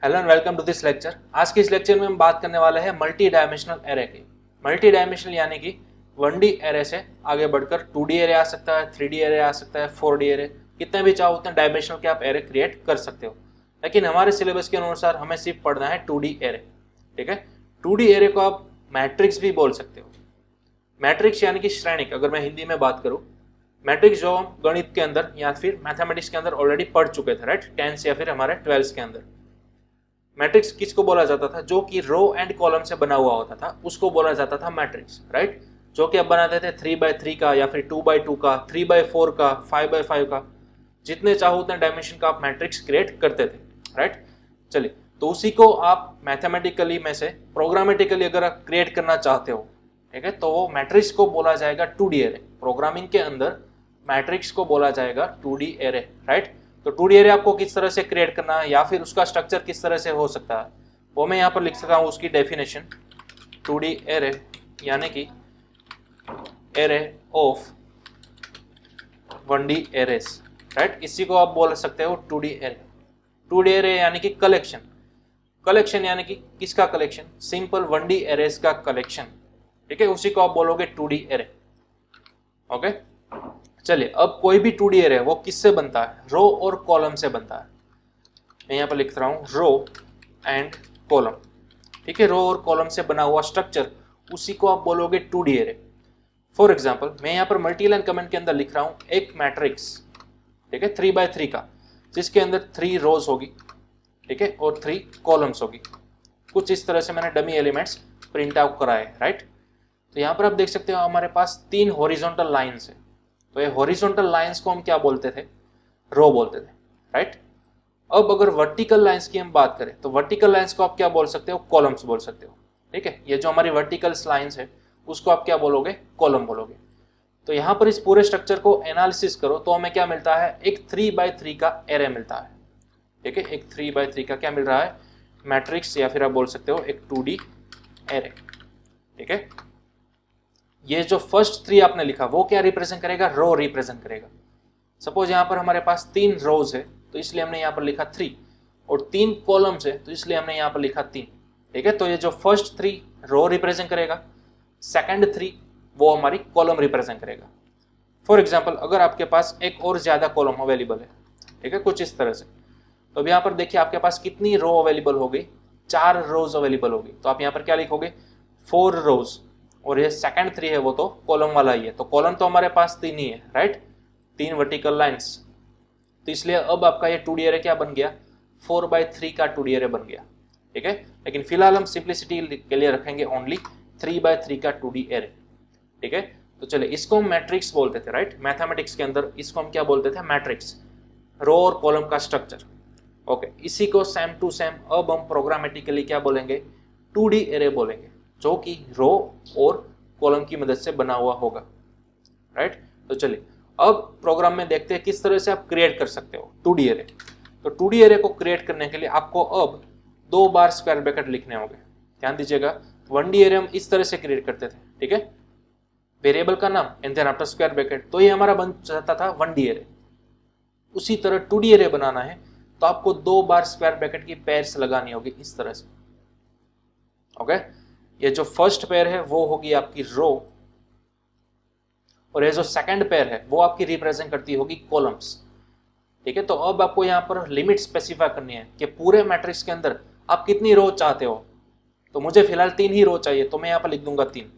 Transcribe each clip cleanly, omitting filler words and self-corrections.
Hello and welcome to this lecture. आज के इस लेक्चर में हम बात करने वाले हैं मल्टी डायमेंशनल एरे की। मल्टी डायमेंशनल यानी कि 1D एरे से आगे बढ़कर 2D एरे आ सकता है, 3D एरे आ सकता है, 4D एरे, कितने भी चाहो उतने डायमेंशनल के आप एरे क्रिएट कर सकते हो। लेकिन हमारे सिलेबस के अनुसार हमें सिर्फ पढ़ना है 2D एरे। ठीक है, 2D एरे को आप मैट्रिक्स भी बोल सकते हो। मैट्रिक्स यानी कि श्रेणिक, अगर मैं हिंदी में बात करूँ, मैट्रिक्स जो हम गणित के अंदर या फिर मैथमेटिक्स के अंदर ऑलरेडी पढ़ चुके थे, राइट, 10th या फिर हमारे 12th के अंदर। मैट्रिक्स किसको बोला जाता था? जो कि रो एंड कॉलम से बना हुआ होता था उसको बोला जाता था मैट्रिक्स, राइट। जो कि अब बनाते थे 3x3 का या फिर 2x2 का, 3x4 का, 5x5 का, जितने चाहो उतने डायमेंशन का आप मैट्रिक्स क्रिएट करते थे, राइट। चलिए, तो उसी को आप मैथमेटिकली में से प्रोग्रामेटिकली अगर आप क्रिएट करना चाहते हो, ठीक है, तो वो मैट्रिक्स को बोला जाएगा 2D एरे। प्रोग्रामिंग के अंदर मैट्रिक्स को बोला जाएगा 2D एरे, राइट। तो 2D एरे आपको किस तरह से क्रिएट करना है या फिर उसका स्ट्रक्चर किस तरह से हो सकता है वो मैं यहाँ पर लिख सकता हूँ। उसकी डेफिनेशन 2D एरे यानी कि array of 1D arrays, right. इसी को आप बोल सकते हो 2D एरे। 2D एरे यानी कि कलेक्शन, कलेक्शन यानी कि किसका कलेक्शन? सिंपल 1D एरेस का कलेक्शन, ठीक है, उसी को आप बोलोगे 2D एरे। ओके, चलिए, अब कोई भी 2D एरे वो किससे बनता है? रो और कॉलम से बनता है। मैं यहाँ पर लिख रहा हूँ रो एंड कॉलम, ठीक है। रो और कॉलम से बना हुआ स्ट्रक्चर, उसी को आप बोलोगे 2D एरे। फॉर एग्जाम्पल, मैं यहाँ पर मल्टी लाइन कमेंट के अंदर लिख रहा हूँ एक मैट्रिक्स, ठीक है, 3x3 का, जिसके अंदर 3 रोज होगी, ठीक है, और 3 कॉलम्स होगी। कुछ इस तरह से मैंने डमी एलिमेंट्स प्रिंट आउट कराए, राइट। तो यहाँ पर आप देख सकते हो हमारे पास 3 हॉरिजॉन्टल लाइन्स है। तो ये हॉरिजॉन्टल लाइंस को हम क्या बोलते थे? रो बोलते थे, राइट। अब अगर वर्टिकल लाइंस की हम बात करें तो वर्टिकल लाइंस को आप क्या बोल सकते हो? कॉलम्स बोल सकते हो, ठीक है। ये जो हमारी वर्टिकल लाइंस है उसको आप क्या बोलोगे? कॉलम बोलोगे। तो यहाँ पर इस पूरे स्ट्रक्चर को एनालिसिस करो तो हमें क्या मिलता है? एक 3x3 का एरे मिलता है, ठीक है। एक 3x3 का क्या मिल रहा है? मैट्रिक्स, या फिर आप बोल सकते हो एक 2D एरे, ठीक है। ये जो फर्स्ट 3 आपने लिखा वो क्या रिप्रेजेंट करेगा? रो रिप्रेजेंट करेगा। सपोज यहाँ पर हमारे पास 3 रोज है तो इसलिए हमने यहाँ पर लिखा 3, और 3 कॉलम्स है तो इसलिए हमने यहाँ पर लिखा 3, ठीक है। तो ये जो फर्स्ट 3 रो रिप्रेजेंट करेगा, सेकंड 3 वो हमारी कॉलम रिप्रेजेंट करेगा। फॉर एग्जाम्पल, अगर आपके पास एक और ज्यादा कॉलम अवेलेबल है, ठीक है, कुछ इस तरह से, तो अब यहाँ पर देखिए आपके पास कितनी रो अवेलेबल हो गई? 4 रोज अवेलेबल हो गई। तो आप यहाँ पर क्या लिखोगे? 4 रोज, और ये सेकंड 3 है वो तो कॉलम वाला ही है। तो कॉलम तो हमारे पास 3 ही है, राइट, 3 वर्टिकल लाइंस। तो इसलिए अब आपका ये 2D एरे क्या बन गया? 4x3 का 2D एरे बन गया, ठीक है। लेकिन फिलहाल हम सिंप्लिसिटी के लिए रखेंगे ओनली 3x3 का 2D एरे, ठीक है। तो चलिए, इसको हम मैट्रिक्स बोलते थे, राइट। मैथमेटिक्स के अंदर इसको हम क्या बोलते थे? मैट्रिक्स, रो और कॉलम का स्ट्रक्चर। ओके, इसी को सेम टू सेम अब हम प्रोग्रामेटिकली क्या बोलेंगे? 2D एरे बोलेंगे, जो कि रो और कॉलम की मदद से बना हुआ होगा, राइट। तो चलिए, अब प्रोग्राम में देखते हैं किस तरह से आप क्रिएट कर सकते हो 2D एरे। तो 2D एरे को क्रिएट करने के लिए आपको अब 2 बार स्क्वायर ब्रैकेट लिखने होंगे। ध्यान दीजिएगा, 1D एरे हम इस तरह से क्रिएट करते थे, ठीक है, वेरिएबल का नाम and then after square bracket, तो ये हमारा बन जाता था 1D एरे। उसी तरह 2D एरे बनाना है तो आपको 2 बार स्क्वायर ब्रैकेट की पेयर्स लगानी होगी इस तरह से। ओके, ये जो फर्स्ट पेयर है वो होगी आपकी रो, और ये जो सेकंड पेयर है वो आपकी रिप्रेजेंट करती होगी कॉलम्स, ठीक है। तो अब आपको यहाँ पर लिमिट स्पेसिफाई करनी है कि पूरे मैट्रिक्स के अंदर आप कितनी रो चाहते हो। तो मुझे फिलहाल 3 ही रो चाहिए, तो मैं यहाँ पर लिख दूंगा 3।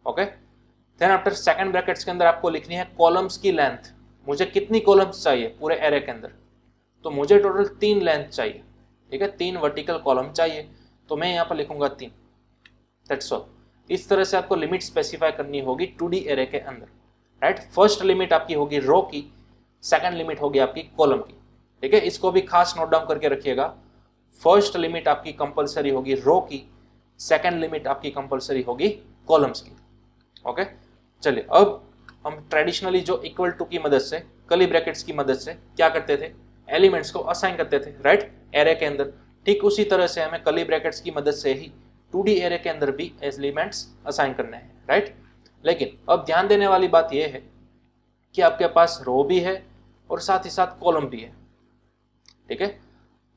Okay, then after second brackets के अंदर आपको लिखनी है कॉलम्स की लेंथ। मुझे कितनी कॉलम्स चाहिए पूरे एरे के अंदर? तो मुझे टोटल 3 लेंथ चाहिए, ठीक है, 3 वर्टिकल कॉलम चाहिए, तो मैं यहाँ पर लिखूंगा 3। That's all. इस तरह से आपको लिमिट स्पेसिफाई करनी होगी 2D एरे के अंदर, राइट। फर्स्ट लिमिट आपकी होगी रो की, सेकंड लिमिट होगी आपकी कॉलम की, ठीक है। इसको भी खास नोट डाउन करके रखिएगा। फर्स्ट लिमिट आपकी कंपलसरी होगी रो की, सेकंड लिमिट आपकी कंपलसरी होगी कॉलम्स की। ओके, चलिए, अब हम ट्रेडिशनली जो इक्वल टू की मदद से, कर्ली ब्रैकेट्स की मदद से क्या करते थे? एलिमेंट्स को असाइन करते थे, राइट, एरे के अंदर। ठीक उसी तरह से हमें कर्ली ब्रैकेट्स की मदद से ही 2D एरे के अंदर भी एलिमेंट्स असाइन करने हैं, राइट। लेकिन अब ध्यान देने वाली बात यह है कि आपके पास रो भी है और साथ ही साथ कॉलम भी है, ठीक है।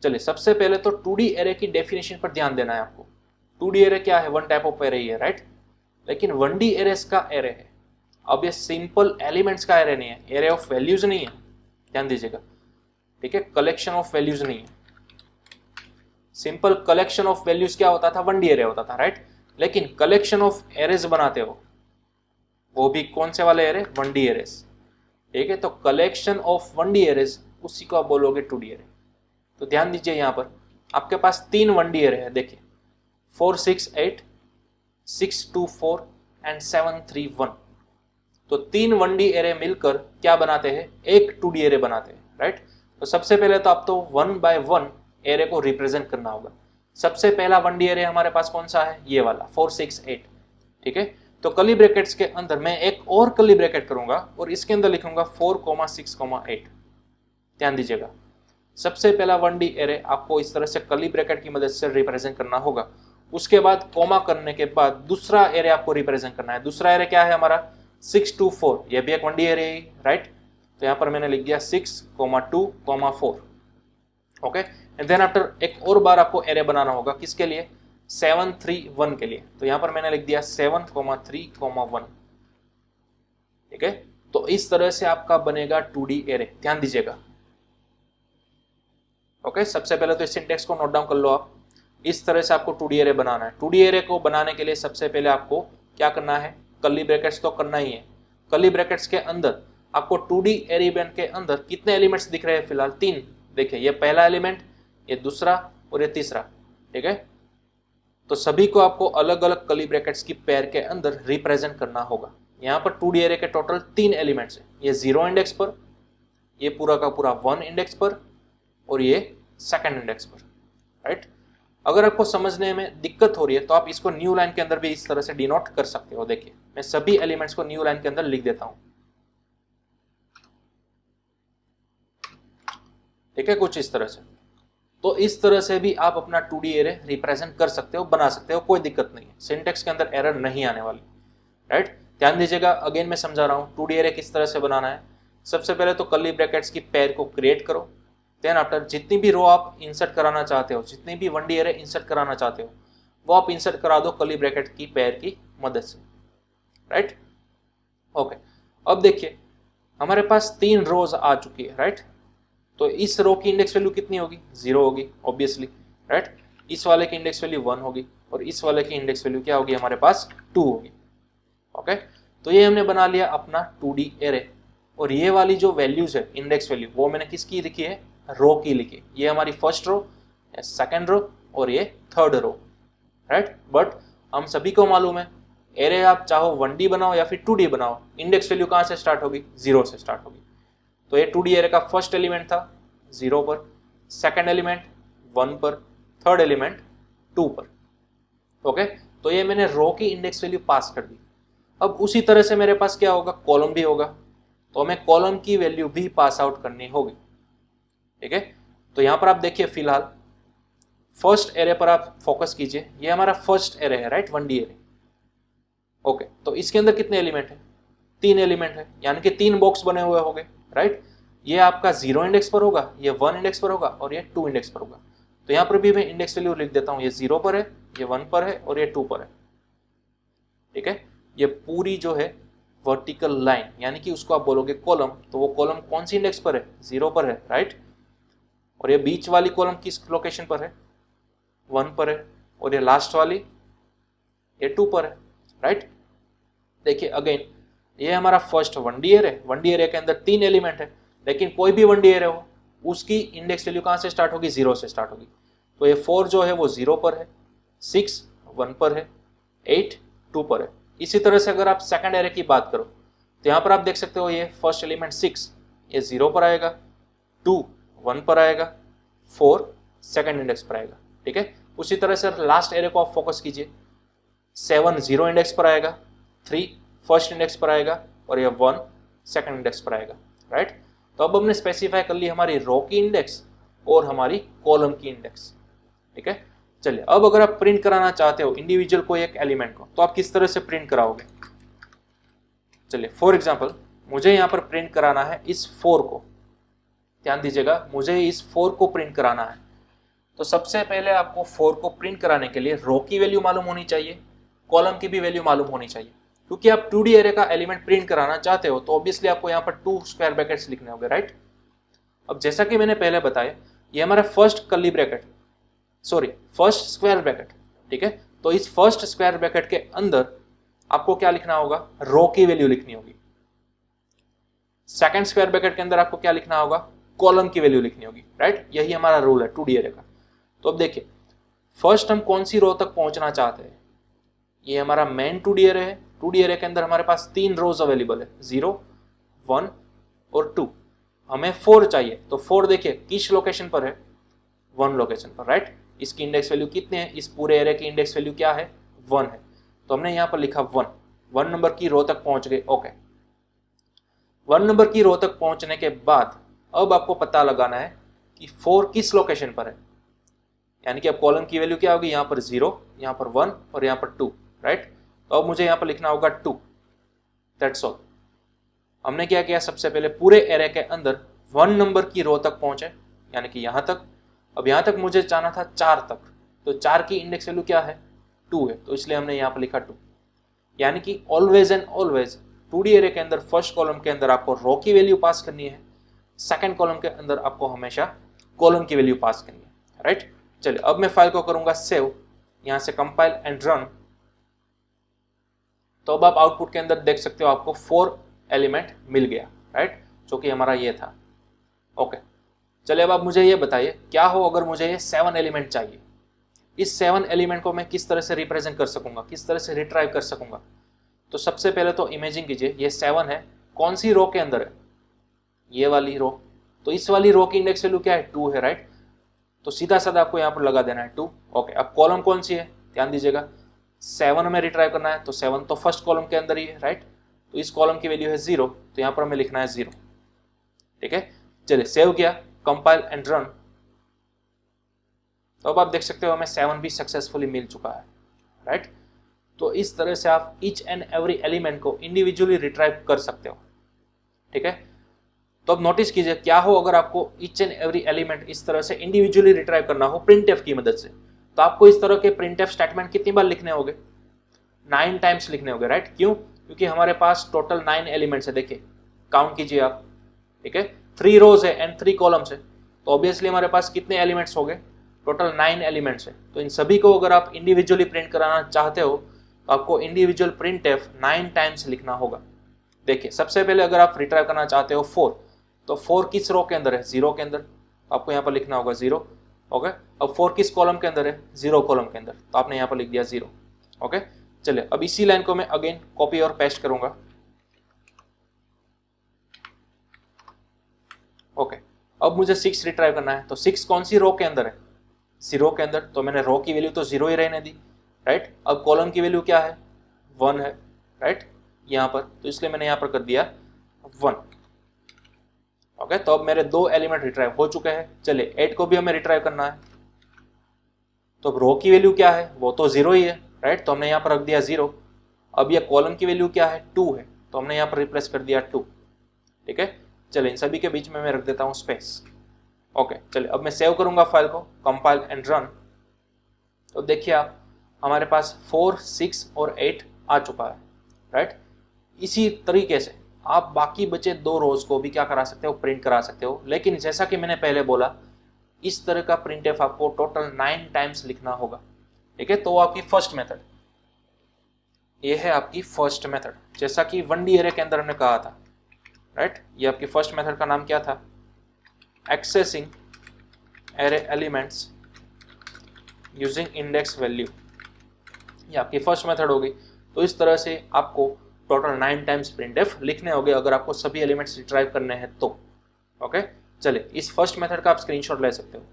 चलिए सबसे पहले तो 2D एरे की डेफिनेशन पर ध्यान देना है आपको। 2D एरे क्या है? वन टाइप ऑफ एरे ही है, राइट। लेकिन 1D एरेस का एरे है। अब ये सिंपल एलिमेंट्स का एरे नहीं है, एरे ऑफ वैल्यूज नहीं है, ध्यान दीजिएगा, ठीक है। कलेक्शन ऑफ वैल्यूज नहीं है। सिंपल कलेक्शन ऑफ वैल्यूज क्या होता था? 1D एरे होता था, राइट। लेकिन कलेक्शन ऑफ एरेज बनाते हो, वो भी कौन से वाले एरे? 1D एरेस, ठीक है। तो कलेक्शन ऑफ 1D एरेज, उसी को आप बोलोगे 2D एरे। तो ध्यान दीजिए यहाँ पर आपके पास 3 1D एरे है, देखिए 4 6 8 6 2 4 एंड 7 3 1। तो 3 1D एरे मिलकर क्या बनाते हैं? एक 2D एरे बनाते हैं, राइट। तो सबसे पहले तो आप तो 1 बाय 1 एरे को रिप्रेजेंट करना होगा। सबसे पहला 1D एरे हमारे पास कौन सा है? ये वाला 4 6 8, ठीक है। तो कर्ली ब्रैकेट्स के अंदर मैं एक और कर्ली ब्रैकेट करूंगा और इसके अंदर लिखूंगा 4 6 8। ध्यान दीजिएगा, सबसे पहला 1D एरे आपको इस तरह से कर्ली ब्रैकेट की मदद से रिप्रेजेंट करना होगा। उसके बाद कोमा करने के बाद दूसरा एरे आपको रिप्रेजेंट करना है। दूसरा एरे क्या है हमारा? 6 2 4, ये भी एक 1D एरे है, राइट। तो यहाँ पर मैंने लिख दिया 6 2 4, ओके। एंड देन आफ्टर एक और बार आपको एरे बनाना होगा, किसके लिए? 7 3 1 के लिए। तो यहाँ पर मैंने लिख दिया 7 3 1, ठीक है। तो इस तरह से आपका बनेगा 2D एरे, ध्यान दीजिएगा, ओके। सबसे पहले तो इस सिंटेक्स को नोट डाउन कर लो आप। इस तरह से आपको 2D एरे बनाना है। 2D एरे को बनाने के लिए सबसे पहले आपको क्या करना है? कर्ली ब्रैकेट्स तो करना ही है। कर्ली ब्रैकेट्स के अंदर आपको 2D एलिमेंट के अंदर कितने एलिमेंट्स दिख रहे हैं? फिलहाल 3। देखिए ये पहला एलिमेंट, ये दूसरा और ये तीसरा, ठीक है। तो सभी को आपको अलग अलग कर्ली ब्रैकेट्स की पेयर के अंदर रिप्रेजेंट करना होगा। यहाँ पर 2D एरे के टोटल 3 एलिमेंट्स हैं। ये 0 इंडेक्स पर, ये पूरा का पूरा 1 इंडेक्स पर और ये 2nd इंडेक्स पर, राइट। अगर आपको समझने में दिक्कत हो रही है तो आप इसको न्यू लाइन के अंदर भी इस तरह से डिनोट कर सकते हो। देखिए मैं सभी एलिमेंट्स को न्यू लाइन के अंदर लिख देता हूं, ठीक है, कुछ इस तरह से। तो इस तरह से भी आप अपना 2D एरे रिप्रेजेंट कर सकते हो, बना सकते हो, कोई दिक्कत नहीं है। सिंटेक्स के अंदर एरर नहीं आने वाली, राइट। ध्यान दीजिएगा, अगेन मैं समझा रहा हूँ 2D एरे किस तरह से बनाना है। सबसे पहले तो कर्ली ब्रैकेट्स की पेयर को क्रिएट करो। देन आफ्टर जितनी भी रो आप इंसर्ट कराना चाहते हो, जितनी भी 1D एरे इंसर्ट कराना चाहते हो, वो आप इंसर्ट करा दो कर्ली ब्रैकेट की पेयर की मदद से, राइट। ओके, अब देखिए हमारे पास 3 रोज आ चुकी है, राइट। तो इस रो की इंडेक्स वैल्यू कितनी होगी? 0 होगी ऑब्वियसली, राइट। इस वाले की इंडेक्स वैल्यू 1 होगी और इस वाले की इंडेक्स वैल्यू क्या होगी? हमारे पास 2 होगी, ओके। तो ये हमने बना लिया अपना 2D एरे। और ये वाली जो वैल्यूज है, इंडेक्स वैल्यू, वो मैंने किसकी लिखी है? रो की लिखी। ये हमारी फर्स्ट रो, सेकंड रो और ये थर्ड रो, राइट। बट हम सभी को मालूम है एरे आप चाहो 1D बनाओ या फिर 2D बनाओ, इंडेक्स वैल्यू कहाँ से स्टार्ट होगी? 0 से स्टार्ट होगी। तो ये 2D एरे का फर्स्ट एलिमेंट था 0 पर, सेकंड एलिमेंट 1 पर, थर्ड एलिमेंट 2 पर, ओके। तो ये मैंने रो की इंडेक्स वैल्यू पास कर दी। अब उसी तरह से मेरे पास क्या होगा? कॉलम भी होगा। तो हमें कॉलम की वैल्यू भी पास आउट करनी होगी, ठीक है। तो यहां पर आप देखिए फिलहाल फर्स्ट एरे पर आप फोकस कीजिए। ये हमारा फर्स्ट एरे है, राइट, 1D एरे, ओके। तो इसके अंदर कितने एलिमेंट है? 3 एलिमेंट है, यानी कि 3 बॉक्स बने हुए होंगे, राइट। ये आपका 0 इंडेक्स पर होगा, ये 1 इंडेक्स पर होगा और ये 2 इंडेक्स पर होगा। तो यहाँ पर भी मैं इंडेक्स वैल्यू लिख देता हूँ। ये 0 पर है, ये 1 पर है और ये 2 पर है, ठीक है। ये पूरी जो है वर्टिकल लाइन, यानी कि उसको आप बोलोगे कॉलम, तो वो कॉलम कौन सी इंडेक्स पर है? 0 पर है, राइट। और ये बीच वाली कॉलम किस लोकेशन पर है? 1 पर है। और ये लास्ट वाली ये 2 पर है, राइट। देखिए अगेन ये हमारा फर्स्ट 1D एरे है। 1D एरे के अंदर 3 एलिमेंट है, लेकिन कोई भी 1D एरे हो उसकी इंडेक्स वैल्यू कहाँ से स्टार्ट होगी? 0 से स्टार्ट होगी। तो ये 4 जो है वो 0 पर है, 6 1 पर है, 8 2 पर है। इसी तरह से अगर आप सेकंड एरे की बात करो तो यहाँ पर आप देख सकते हो ये फर्स्ट एलिमेंट 6 ये 0 पर आएगा, 2 1 पर आएगा, 4 सेकंड इंडेक्स पर आएगा, ठीक है। उसी तरह से लास्ट एरे को आप फोकस कीजिए। 7 0 इंडेक्स पर आएगा, 3 फर्स्ट इंडेक्स पर आएगा और ये 1 सेकंड इंडेक्स पर आएगा, राइट। तो अब हमने स्पेसिफाई कर ली हमारी रो की इंडेक्स और हमारी कॉलम की इंडेक्स, ठीक है। चलिए अब अगर आप प्रिंट कराना चाहते हो इंडिविजुअल कोई एक एलिमेंट को, तो आप किस तरह से प्रिंट कराओगे? चलिए फॉर एग्जांपल मुझे यहाँ पर प्रिंट कराना है इस 4 को। ध्यान दीजिएगा, मुझे इस 4 को प्रिंट कराना है। तो सबसे पहले आपको 4 को प्रिंट कराने के लिए रो की वैल्यू मालूम होनी चाहिए, कॉलम की भी वैल्यू मालूम होनी चाहिए। क्योंकि आप 2D एरे का एलिमेंट प्रिंट कराना चाहते हो तो ऑब्वियसली आपको यहाँ पर 2 स्क्वायर ब्रैकेट्स लिखने होंगे, राइट। अब जैसा कि मैंने पहले बताया, ये हमारा फर्स्ट स्क्वायर ब्रैकेट, ठीक है। तो इस फर्स्ट स्क्वायर ब्रैकेट के अंदर आपको क्या लिखना होगा, रो की वैल्यू लिखनी होगी। सेकंड स्क्वायर ब्रैकेट के अंदर आपको क्या लिखना होगा, कॉलम की वैल्यू लिखनी होगी, राइट। यही हमारा रूल है 2D एरे का। तो अब देखिए, फर्स्ट हम कौन सी रो तक पहुंचना चाहते हैं, ये हमारा मेन 2D एरे है। 2D एरे के अंदर हमारे पास 3 रोज अवेलेबल है, 0, 1 और 2। हमें 4 चाहिए, तो 4 देखिए किस लोकेशन पर है, 1 लोकेशन पर, राइट। इसकी इंडेक्स वैल्यू कितने हैं, इस पूरे एरे की इंडेक्स वैल्यू क्या है, 1 है। तो हमने यहाँ पर लिखा 1 नंबर की रो तक पहुंच गए, ओके। 1 नंबर की रो तक पहुंचने के बाद अब आपको पता लगाना है कि 4 किस लोकेशन पर है, यानी कि अब कॉलम की वैल्यू क्या होगी, यहाँ पर 0, यहाँ पर 1 और यहाँ पर 2, राइट। तो अब मुझे यहाँ पर लिखना होगा 2, दैट्स ऑल। हमने क्या किया, सबसे पहले पूरे एरे के अंदर 1 नंबर की रो तक पहुंचे, यानी कि यहाँ तक। अब यहाँ तक मुझे जाना था 4 तक, तो 4 की इंडेक्स वैल्यू क्या है, 2 है, तो इसलिए हमने यहाँ पर लिखा 2। यानी कि always and always 2D array के अंदर फर्स्ट कॉलम के अंदर आपको रो की वैल्यू पास करनी है, सेकंड कॉलम के अंदर आपको हमेशा कॉलम की वैल्यू पास करनी है, राइट। चलिए अब मैं फाइल को करूंगा सेव, यहाँ से कंपाइल एंड रन। तो अब आप आउटपुट के अंदर देख सकते हो आपको 4 एलिमेंट मिल गया, राइट, जो कि हमारा ये था, ओके। चलिए अब आप मुझे ये बताइए, क्या हो अगर मुझे ये 7 एलिमेंट चाहिए, इस 7 एलिमेंट को मैं किस तरह से रिप्रेजेंट कर सकूंगा, किस तरह से रिट्राइव कर सकूंगा। तो सबसे पहले तो इमेजिन कीजिए ये 7 है, कौन सी रो के अंदर है, ये वाली रो। तो इस वाली रो की इंडेक्स वैल्यू क्या है, 2 है, राइट। तो सीधा साधा आपको यहाँ पर लगा देना है 2, ओके। अब कॉलम कौन सी है, ध्यान दीजिएगा, 7 में रिट्राइव करना है, तो 7 तो फर्स्ट कॉलम के अंदर ही है, राइट। तो इस कॉलम की वैल्यू है 0, तो यहाँ पर हमें लिखना है 0, ठीक है। चलिए सेव किया, कंपाइल एंड रन। तो अब आप देख सकते हो हमें 7 भी सक्सेसफुली मिल चुका है, राइट। तो इस तरह से आप ईच एंड एवरी एलिमेंट को इंडिविजुअली रिट्राइव कर सकते हो, ठीक है। तो अब नोटिस कीजिए, क्या हो अगर आपको ईच एंड एवरी एलिमेंट इस तरह से इंडिविजुअली रिट्राइव करना हो प्रिंटएफ की मदद से, तो आपको इस तरह के प्रिंटएफ स्टेटमेंट कितनी बार लिखने होंगे, 9 टाइम्स लिखने होंगे, राइट। क्यों, क्योंकि हमारे पास टोटल 9 एलिमेंट्स है, देखिए काउंट कीजिए आप, ठीक है। 3 रोज है एंड 3 कॉलम्स है, तो ऑब्वियसली हमारे पास कितने एलिमेंट्स हो गए, टोटल 9 एलिमेंट्स है। तो इन सभी को अगर आप इंडिविजुअली प्रिंट कराना चाहते हो तो आपको इंडिविजुअल प्रिंटएफ 9 टाइम्स लिखना होगा। देखिए सबसे पहले अगर आप रिट्राइव करना चाहते हो 4, तो 4 किस रो के अंदर है, 0 के अंदर, आपको यहाँ पर लिखना होगा 0, ओके। अब 4 किस कॉलम के अंदर है, 0 कॉलम के अंदर, तो आपने यहाँ पर लिख दिया 0, ओके। चलिए अब इसी लाइन को मैं अगेन कॉपी और पेस्ट करूंगा, ओके। अब मुझे 6 रिट्राइव करना है, तो 6 कौन सी रो के अंदर है, 0 के अंदर, तो मैंने रो की वैल्यू तो 0 ही रहने दी, राइट। अब कॉलम की वैल्यू क्या है, 1 है, राइट, यहाँ पर, तो इसलिए मैंने यहाँ पर कर दिया 1, ओके। तो अब मेरे 2 एलिमेंट रिट्राइव हो चुके हैं। चलिए 8 को भी हमें रिट्राइव करना है, तो रो की वैल्यू क्या है, वो तो 0 ही है, राइट, तो हमने यहाँ पर रख दिया 0। अब ये कॉलम की वैल्यू क्या है, 2 है, तो हमने यहाँ पर रिप्लेस कर दिया 2, ठीक है। चलिए इन सभी के बीच में मैं रख देता हूँ स्पेस, ओके। चलिए अब मैं सेव करूंगा फाइल को, कंपाइल एंड रन। तो देखिए आप, हमारे पास 4, 6 और 8 आ चुका है, राइट। इसी तरीके से आप बाकी बचे 2 रोज को भी क्या करा सकते हो, प्रिंट करा सकते हो। लेकिन जैसा कि मैंने पहले बोला, इस तरह का प्रिंटएफ आपको टोटल 9 टाइम्स लिखना होगा, ठीक है। तो आपकी फर्स्ट मेथड ये है, आपकी फर्स्ट मेथड, जैसा कि 1D एरे के अंदर हमने कहा था, राइट। ये आपकी फर्स्ट मेथड का नाम क्या था, accessing array elements using index value, ये आपकी फर्स्ट मेथड होगी। तो इस तरह से आपको टोटल 9 टाइम्स प्रिंटएफ लिखने होंगे अगर आपको सभी एलिमेंट्स रिट्राइव करने हैं तो, ओके। चलिए इस फर्स्ट मेथड का आप स्क्रीनशॉट ले सकते हो।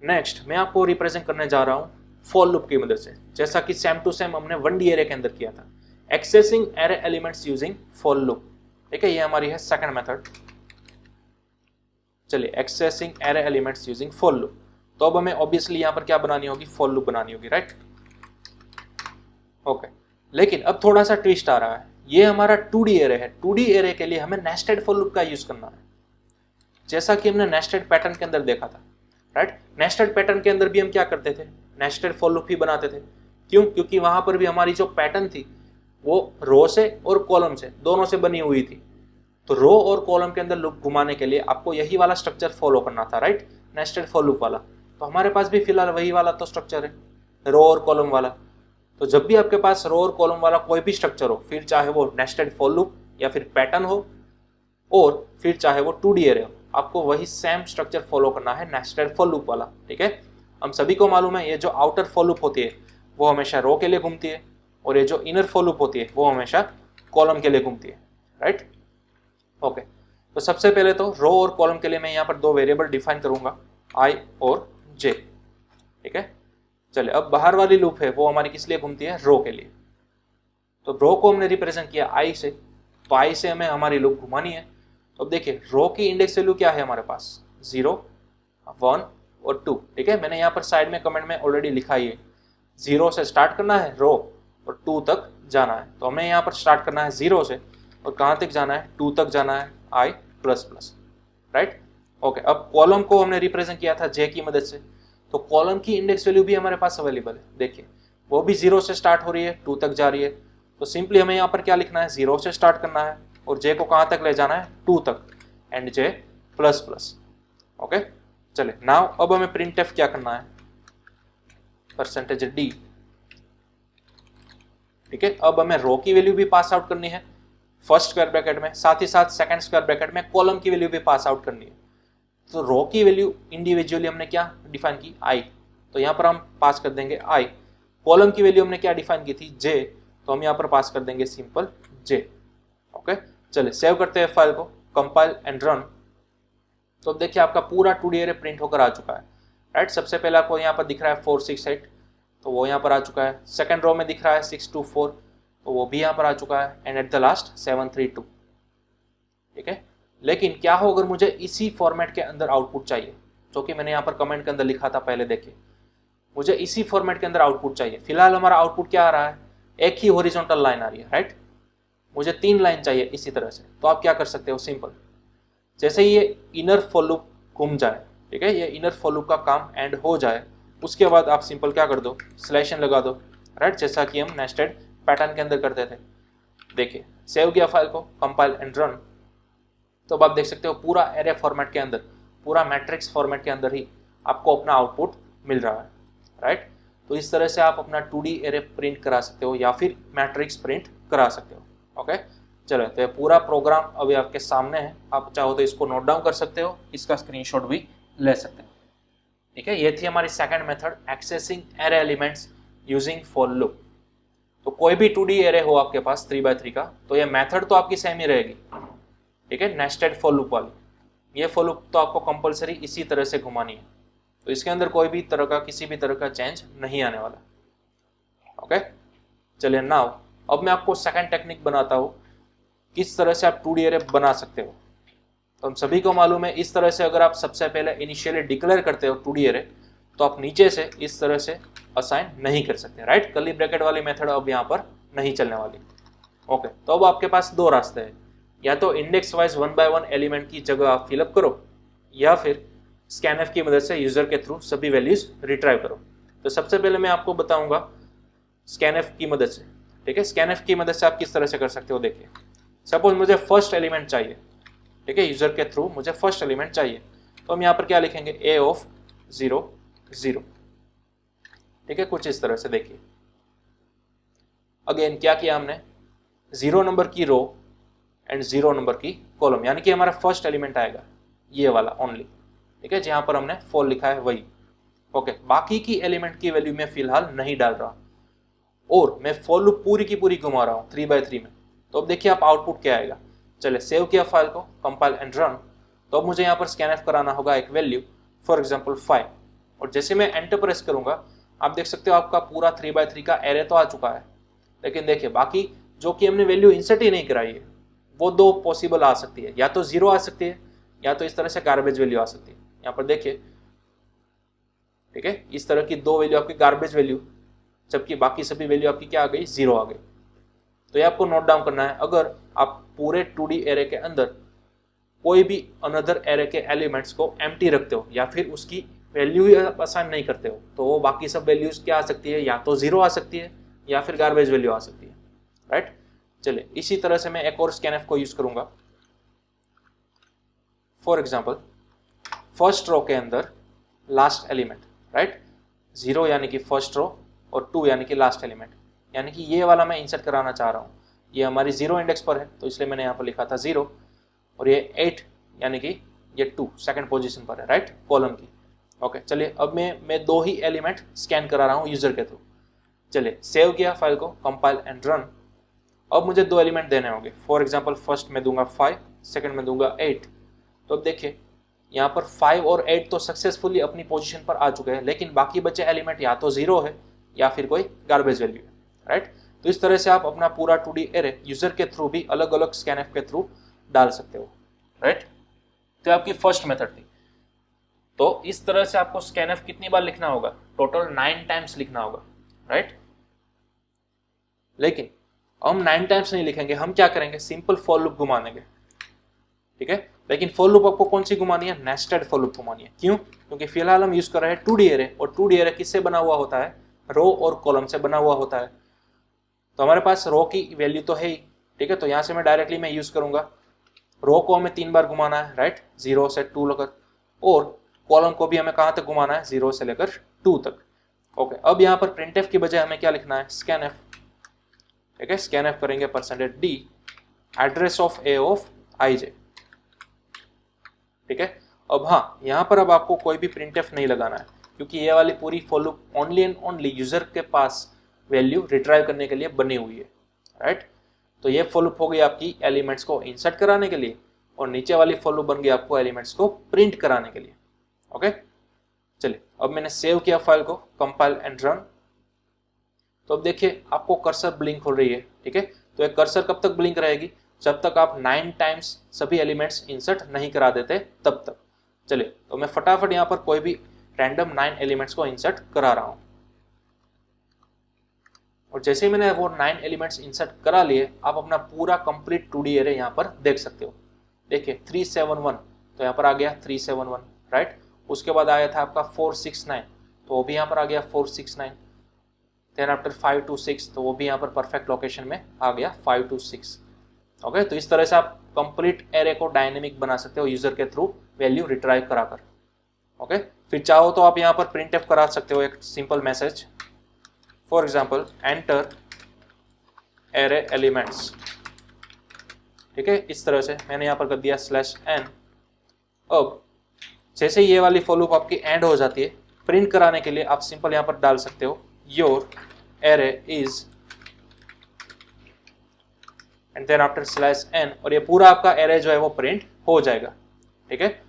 नेक्स्ट मैं आपको रिप्रेजेंट करने जा रहा हूँ फॉर लूप की मदद से, जैसा कि सेम टू सेम हमने 1D एरे के अंदर किया था, accessing array elements using for loop, ठीक है। ये हमारी है सेकंड मेथड। चलिए accessing array elements using for loop, तो अब हमें ऑब्वियसली यहाँ पर क्या बनानी होगी, फॉर लूप बनानी होगी, राइट, ओके। लेकिन अब थोड़ा सा ट्विस्ट आ रहा है, ये हमारा 2D एरे है, 2D एरे के लिए हमें नेस्टेड फॉर लूप का यूज करना है, जैसा कि हमने नेस्टेड पैटर्न के अंदर देखा था। राइट। नेस्टेड पैटर्न के अंदर भी हम क्या करते थे, नेस्टेड फॉर लूप ही बनाते थे। क्यों? क्योंकि वहां पर भी हमारी जो पैटर्न थी वो रो से और कॉलम से दोनों से बनी हुई थी। तो रो और कॉलम के अंदर लूप घुमाने के लिए आपको यही वाला स्ट्रक्चर फॉलो करना था, राइट, नेस्टेड फॉर लूप वाला। तो हमारे पास भी फिलहाल वही वाला तो स्ट्रक्चर है, रो और कॉलम वाला। तो जब भी आपके पास रो और कॉलम वाला कोई भी स्ट्रक्चर हो, फिर चाहे वो नेस्टेड फॉर लूप या फिर पैटर्न हो और फिर चाहे वो 2D एरे हो, आपको वही सेम स्ट्रक्चर फॉलो करना है, नेस्टेड फॉर लूप वाला। ठीक है, हम सभी को मालूम है ये जो आउटर फॉर लूप होती है वो हमेशा रो के लिए घूमती है और ये जो इनर फॉर लूप होती है वो हमेशा कॉलम के लिए घूमती है, राइट। ओके, तो सबसे पहले तो रो और कॉलम के लिए मैं यहाँ पर दो वेरिएबल डिफाइन करूंगा, आई और जे। ठीक है, चलिए अब बाहर वाली लूप है वो हमारी किस लिए घूमती है, रो के लिए। तो रो को हमने रिप्रेजेंट किया आई से, तो आई से हमें हमारी लूप घुमानी है। तो अब देखिए रो की इंडेक्स वैल्यू क्या है हमारे पास, 0, 1 और 2। ठीक है, मैंने यहाँ पर साइड में कमेंट में ऑलरेडी लिखा ही है, 0 से स्टार्ट करना है रो और 2 तक जाना है। तो हमें यहाँ पर स्टार्ट करना है 0 से और कहाँ तक जाना है, 2 तक जाना है, आई प्लस प्लस, राइट। ओके, अब कॉलम को हमने रिप्रेजेंट किया था जे की मदद से, तो कॉलम की इंडेक्स वैल्यू भी हमारे पास अवेलेबल है। देखिए वो भी 0 से स्टार्ट हो रही है, 2 तक जा रही है। तो सिंपली हमें यहाँ पर क्या लिखना है, 0 से स्टार्ट करना है और जे को कहाँ तक ले जाना है, 2 तक, and J plus plus. Okay, चले नाउ अब हमें प्रिंट एफ क्या करना है, %d। ठीक है, अब हमें रो की वैल्यू भी पास आउट करनी है फर्स्ट स्क्वायर ब्रैकेट में, साथ ही साथ सेकंड स्क्वायर ब्रैकेट में कॉलम की वैल्यू भी पास आउट करनी है। तो रो की वैल्यू इंडिविजुअली हमने क्या डिफाइन की, आई, तो यहाँ पर हम पास कर देंगे आई। कॉलम की वैल्यू हमने क्या डिफाइन की थी, जे, तो हम यहाँ पर पास कर देंगे सिंपल जे। ओके, चलिए सेव करते हैं फाइल को, कंपाइल एंड रन। तो देखिए आपका पूरा 2D एरे प्रिंट होकर आ चुका है, राइट। सबसे पहले आपको यहाँ पर दिख रहा है 468, तो वो यहाँ पर आ चुका है। सेकंड रो में दिख रहा है 624, तो वो भी यहाँ पर आ चुका है, एंड एट द लास्ट 732। ठीक है, लेकिन क्या हो अगर मुझे इसी फॉर्मेट के अंदर आउटपुट चाहिए, जो कि मैंने यहाँ पर कमेंट के अंदर लिखा था पहले, देखिए मुझे इसी फॉर्मेट के अंदर आउटपुट चाहिए। फिलहाल हमारा आउटपुट क्या आ रहा है, एक ही हॉरिजॉन्टल लाइन आ रही है, राइट। मुझे 3 लाइन चाहिए इसी तरह से। तो आप क्या कर सकते हो, सिंपल, जैसे ये इनर फॉर लूप घूम जाए, ठीक है, ये इनर फॉर लूप का काम एंड हो जाए, उसके बाद आप सिंपल क्या कर दो, स्लैशन लगा दो, राइट, जैसा कि हम नेस्टेड पैटर्न के अंदर करते थे। देखिए सेव किया फाइल को, कंपाइल एंड रन। तो अब आप देख सकते हो पूरा एरे फॉर्मेट के अंदर, पूरा मैट्रिक्स फॉर्मेट के अंदर ही आपको अपना आउटपुट मिल रहा है, राइट। तो इस तरह से आप अपना 2D एरे प्रिंट करा सकते हो या फिर मैट्रिक्स प्रिंट करा सकते हो। ओके, चलो तो ये पूरा प्रोग्राम अभी आपके सामने है, आप चाहो तो इसको नोट डाउन कर सकते हो, इसका स्क्रीनशॉट भी ले सकते हो। ठीक है, ये थी हमारी second method, accessing array elements using for loop. तो कोई भी 2D एरे हो आपके पास 3x3 का, तो ये मेथड तो आपकी सेम ही रहेगी। ठीक है, नेस्टेड फॉर लूप वाली, ये फॉर लूप तो आपको कंपलसरी इसी तरह से घुमानी है, तो इसके अंदर कोई भी तरह का किसी भी तरह का चेंज नहीं आने वाला। ओके, चलिए नाउ अब मैं आपको सेकंड टेक्निक बनाता हूँ किस तरह से आप 2D एरे बना सकते हो। तो हम सभी को मालूम है इस तरह से अगर आप सबसे पहले इनिशियली डिक्लेयर करते हो 2D एरे, तो आप नीचे से इस तरह से असाइन नहीं कर सकते, राइट। कर्ली ब्रैकेट वाली मेथड अब यहाँ पर नहीं चलने वाली। ओके, तो अब आपके पास दो रास्ते हैं, या तो इंडेक्स वाइज 1 by 1 एलिमेंट की जगह आप फिलअप करो, या फिर स्कैनएफ की मदद से यूजर के थ्रू सभी वैल्यूज रिट्राइव करो। तो सबसे पहले मैं आपको बताऊंगा स्कैनएफ की मदद से। ठीक है, स्कैनएफ की मदद से आप किस तरह से कर सकते हो। देखिए सपोज मुझे फर्स्ट एलिमेंट चाहिए, ठीक है, यूजर के थ्रू मुझे फर्स्ट एलिमेंट चाहिए, तो हम यहाँ पर क्या लिखेंगे, a of 0 0। ठीक है, कुछ इस तरह से। देखिए अगेन क्या किया हमने, 0 नंबर की रो एंड 0 नंबर की कॉलम, यानी कि हमारा फर्स्ट एलिमेंट आएगा ये वाला ओनली। ठीक है, जहां पर हमने फॉर लिखा है वही। ओके, बाकी की एलिमेंट की वैल्यू मैं फिलहाल नहीं डाल रहा और मैं फॉर लूप पूरी की पूरी घुमा रहा हूँ 3x3 में। तो अब देखिए आप आउटपुट क्या आएगा। चले सेव किया फाइल को, कंपाइल एंड रन। तो अब मुझे यहाँ पर स्कैनएफ कराना होगा एक वैल्यू, फॉर एग्जाम्पल 5, और जैसे मैं एंटर प्रेस करूंगा आप देख सकते हो आपका पूरा 3x3 का एरे तो आ चुका है, लेकिन देखिए बाकी जो कि हमने वैल्यू इंसर्ट ही नहीं कराई है वो दो पॉसिबल आ सकती है, या तो 0 आ सकती है या तो इस तरह से गार्बेज वैल्यू आ सकती है। यहाँ पर देखिए, ठीक है, इस तरह की दो वैल्यू आपकी गार्बेज वैल्यू, जबकि बाकी सभी वैल्यू आपकी क्या आ गई, 0 आ गई। तो ये आपको नोट डाउन करना है। अगर आप पूरे 2D एरे के अंदर कोई भी अनदर एरे के एलिमेंट्स को एम्प्टी रखते हो या फिर उसकी वैल्यू ही आप असाइन नहीं करते हो तो वो बाकी सब वैल्यूज क्या आ सकती है, या तो 0 आ सकती है या फिर गार्बेज वैल्यू आ सकती है, राइट। चलिए इसी तरह से मैं एक और स्कैनफ को यूज करूंगा। फॉर एग्जाम्पल फर्स्ट रो के अंदर लास्ट एलिमेंट, राइट, 0 यानी कि फर्स्ट रो और 2 यानी कि लास्ट एलिमेंट, यानी कि ये वाला मैं इंसर्ट कराना चाह रहा हूँ। ये हमारी 0 इंडेक्स पर है तो इसलिए मैंने यहाँ पर लिखा था 0, और ये 8 यानी कि ये 2 सेकंड पोजीशन पर है, राइट, कॉलम की। ओके चलिए अब मैं 2 ही एलिमेंट स्कैन करा रहा हूँ यूजर के थ्रू। चलिए सेव किया फाइल को, कंपाइल एंड रन। अब मुझे 2 एलिमेंट देने होंगे। फॉर एग्जाम्पल फर्स्ट में दूंगा 5, सेकंड में दूंगा 8। तो अब देखिए यहाँ पर 5 और 8 तो सक्सेसफुली अपनी पोजीशन पर आ चुके हैं, लेकिन बाकी बचे एलिमेंट या तो 0 है या फिर कोई गार्बेज वैल्यू है, राइट। तो इस तरह से आप अपना पूरा 2D एरे यूजर के थ्रू भी अलग अलग स्कैनफ के थ्रू डाल सकते हो, राइट। तो आपकी फर्स्ट मेथड थी। तो इस तरह से आपको स्कैनफ कितनी बार लिखना होगा, टोटल 9 टाइम्स लिखना होगा, राइट। लेकिन हम 9 टाइम्स नहीं लिखेंगे, हम क्या करेंगे, सिंपल फॉर लूप घुमा देंगे, ठीक है। लेकिन फॉर लूप आपको कौन सी घुमानी है, नेस्टेड फॉर लूप घुमानी है। क्यों? क्योंकि फिलहाल हम यूज कर रहे हैं 2D एरे, और 2D एरे किससे बना हुआ होता है, रो और कॉलम से बना हुआ होता है। तो हमारे पास रो की वैल्यू तो है ही, ठीक है। तो यहाँ से मैं डायरेक्टली मैं यूज करूंगा, रो को हमें 3 बार घुमाना है, राइट, 0 से 2 लेकर, और कॉलम को भी हमें कहाँ तक घुमाना है, 0 से लेकर 2 तक। ओके अब यहाँ पर प्रिंटफ की बजाय हमें क्या लिखना है, स्कैनफ, ठीक है। स्कैनफ करेंगे %d address of a of ij, ठीक है। अब हाँ, यहाँ पर अब आपको कोई भी प्रिंटफ नहीं लगाना है, क्योंकि ये वाली पूरी for loop only and only user के पास वैल्यू रिट्राइव करने के लिए बनी हुई है, राइट। तो ये फॉर लूप हो गई आपकी एलिमेंट्स को इंसर्ट कराने के लिए, और नीचे वाली फॉर लूप बन गई आपको एलिमेंट्स को प्रिंट कराने के लिए। ओके चलिए अब मैंने सेव किया फाइल को, कंपाइल एंड रन। तो अब देखिए आपको कर्सर ब्लिंक हो रही है, ठीक है। तो एक कर्सर कब तक ब्लिंक रहेगी, जब तक आप 9 टाइम्स सभी एलिमेंट्स इंसर्ट नहीं करा देते तब तक। चलिए तो मैं फटाफट यहाँ पर कोई भी रैंडम 9 एलिमेंट्स को इंसर्ट करा रहा हूँ, और जैसे ही मैंने वो 9 एलिमेंट्स इंसर्ट करा लिए, आप अपना पूरा कंप्लीट 2D एरे यहाँ पर देख सकते हो। देखिए 371, तो यहाँ पर आ गया 371, राइट। उसके बाद आया था आपका 469, तो वो भी यहाँ पर आ गया 469। देन आफ्टर 526, तो वो भी यहाँ पर परफेक्ट लोकेशन में आ गया 526। ओके तो इस तरह से आप कंप्लीट एरे को डायनेमिक बना सकते हो यूजर के थ्रू वैल्यू रिट्राइव कराकर। ओके फिर चाहो तो आप यहाँ पर प्रिंटफ करा सकते हो एक simple message, for example enter array elements, ठीक है। इस तरह से मैंने यहाँ पर कर दिया /n। अब जैसे ये वाली फॉर लूप आपकी एंड हो जाती है, प्रिंट कराने के लिए आप सिंपल यहाँ पर डाल सकते हो your array is, and then after /n, और ये पूरा आपका एरे जो है वो प्रिंट हो जाएगा, ठीक है।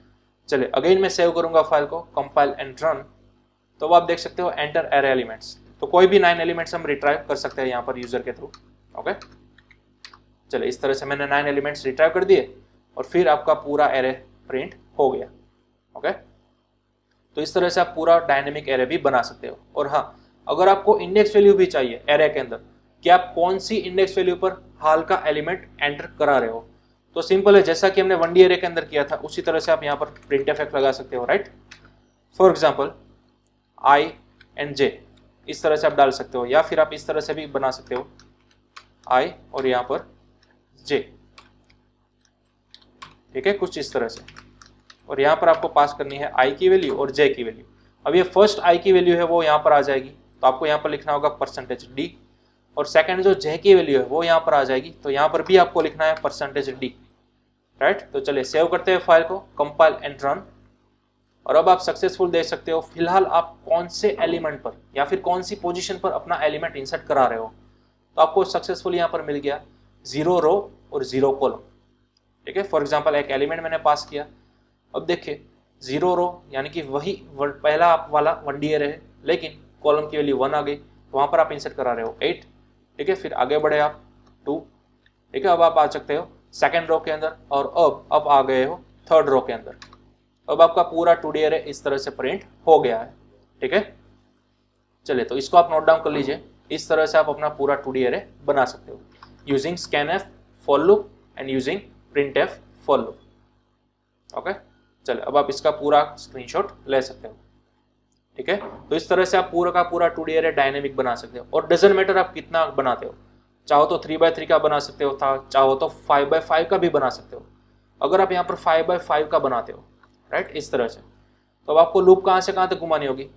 चलिए अगेन मैं सेव करूंगा फाइल को, कंपाइल एंड रन। तो आप देख सकते हो एंटर एरे एलिमेंट्स, तो कोई भी 9 एलिमेंट्स हम रिट्राइव कर सकते हैं यहाँ पर यूजर के थ्रू। ओके चलिए इस तरह से मैंने 9 एलिमेंट्स रिट्राइव कर दिए, और फिर आपका पूरा एरे प्रिंट हो गया। ओके तो इस तरह से आप पूरा डायनेमिक एरे भी बना सकते हो। और हाँ, अगर आपको इंडेक्स वैल्यू भी चाहिए एरे के अंदर कि आप कौन सी इंडेक्स वैल्यू पर हाल का एलिमेंट एंटर करा रहे हो, तो सिंपल है, जैसा कि हमने 1D एरे के अंदर किया था उसी तरह से आप यहाँ पर प्रिंट इफेक्ट लगा सकते हो, right. For example I and J, इस तरह से आप डाल सकते हो, या फिर आप इस तरह से भी बना सकते हो I और यहाँ पर J, ठीक है, कुछ इस तरह से। और यहाँ पर आपको पास करनी है I की वैल्यू और J की वैल्यू। अब ये फर्स्ट I की वैल्यू है वो यहाँ पर आ जाएगी, तो आपको यहाँ पर लिखना होगा %d, और सेकंड जो J की वैल्यू है वो यहाँ पर आ जाएगी, तो यहाँ पर भी आपको लिखना है %d, राइट। तो चलिए सेव करते हैं फाइल को, कंपाइल एंड रन। और अब आप सक्सेसफुल देख सकते हो फिलहाल आप कौन से एलिमेंट पर या फिर कौन सी पोजीशन पर अपना एलिमेंट इंसर्ट करा रहे हो। तो आपको सक्सेसफुल यहाँ पर मिल गया 0 रो और 0 कॉलम, ठीक है। फॉर एग्जांपल एक एलिमेंट मैंने पास किया, अब देखिए 0 रो यानी कि वही पहला आप वाला 1D एरे है, लेकिन कॉलम की वैल्यू 1 आ गई, तो वहाँ पर आप इंसर्ट करा रहे हो 8, ठीक है। फिर आगे बढ़े आप 2, ठीक है। अब आप आ सकते हो सेकेंड रो के अंदर, और अब आ गए हो थर्ड रो के अंदर। अब आपका पूरा 2D एरे इस तरह से प्रिंट हो गया है, ठीक है। चलिए तो इसको आप नोट डाउन कर लीजिए, इस तरह से आप अपना पूरा 2D एरे बना सकते हो using scanf for loop and using printf for loop. Okay चलिए अब आप इसका पूरा स्क्रीनशॉट ले सकते हो। ठीक है। तो इस तरह से आप पूरा का पूरा 2D एरे डायनेमिक बना सकते हो, और डजंट मैटर आप कितना बनाते हो, चाहो तो 3x3 का बना सकते हो, चाहो तो 5x5 का भी बना सकते हो। अगर आप यहाँ पर 5x5 का बनाते हो, राइट, इस तरह से, तो अब आपको लूप कहाँ से कहाँ तक घुमानी होगी,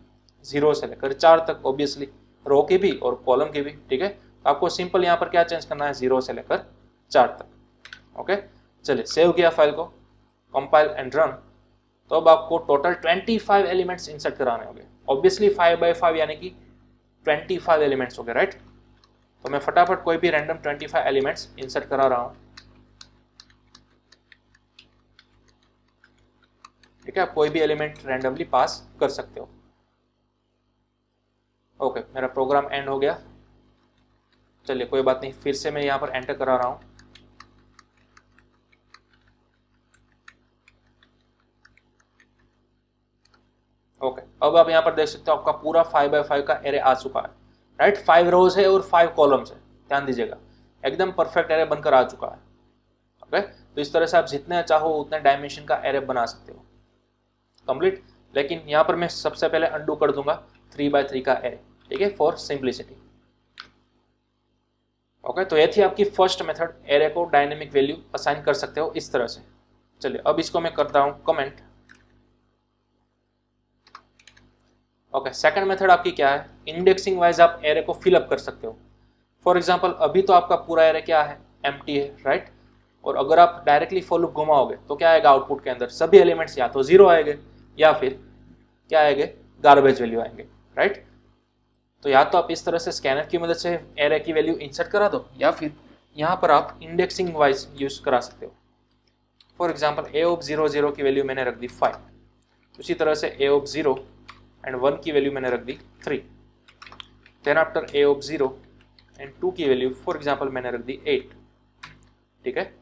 0 से लेकर 4 तक, ऑब्वियसली रो की भी और कॉलम की भी, ठीक है। आपको सिंपल यहाँ पर क्या चेंज करना है, 0 से लेकर 4 तक। ओके, चलिए सेव किया फाइल को, कंपाइल एंड रन। तो अब आपको टोटल 25 एलिमेंट्स इंसर्ट कराने होंगे, ऑब्वियसली 5x5 यानी कि 25 एलिमेंट्स हो गए, राइट। तो मैं फटाफट कोई भी रैंडम 25 एलिमेंट्स इंसर्ट करा रहा हूँ, ठीक है। आप कोई भी एलिमेंट रैंडमली पास कर सकते हो। ओके, मेरा प्रोग्राम एंड हो गया। चलिए कोई बात नहीं, फिर से मैं यहाँ पर एंटर करा रहा हूँ। ओके, अब आप यहाँ पर देख सकते हो आपका पूरा 5x5 का एरे आ चुका है, राइट। 5 रोज है और 5 कॉलम्स है, ध्यान दीजिएगा, एकदम परफेक्ट एरे बनकर आ चुका है। ओके, तो इस तरह से आप जितने चाहो उतने डायमेंशन का एरे बना सकते हो, कंप्लीट। लेकिन यहाँ पर मैं सबसे पहले अंडू कर दूंगा 3x3 का एरे, ठीक है, फॉर सिंप्लिसिटी। ओके, तो ये थी आपकी फर्स्ट मेथड, एरे को डायनेमिक वैल्यू असाइन कर सकते हो इस तरह से। चलिए अब इसको मैं करता हूँ कमेंट। ओके, सेकंड मेथड आपकी क्या है, इंडेक्सिंग वाइज आप एरे को फिलअप कर सकते हो। फॉर एग्जांपल अभी तो आपका पूरा एरे क्या है, एम्प्टी है, राइट। और अगर आप डायरेक्टली फॉर लूप घुमाओगे तो क्या आएगा आउटपुट के अंदर, सभी एलिमेंट्स या तो 0 आएंगे या फिर क्या आएंगे, गार्बेज वैल्यू आएंगे, राइट। तो या तो आप इस तरह से स्कैनर की मदद से एरे की वैल्यू इंसर्ट करा दो, या फिर यहाँ पर आप इंडेक्सिंग वाइज यूज करा सकते हो। फॉर एग्जाम्पल a ऑफ 0 0 की वैल्यू मैंने रख दी 5, उसी तरह से a ऑफ 0 एंड 1 की वैल्यू मैंने रख दी 3, then after a of 0 and 2 की वैल्यू फॉर एग्जाम्पल मैंने रख दी 8, ठीक है।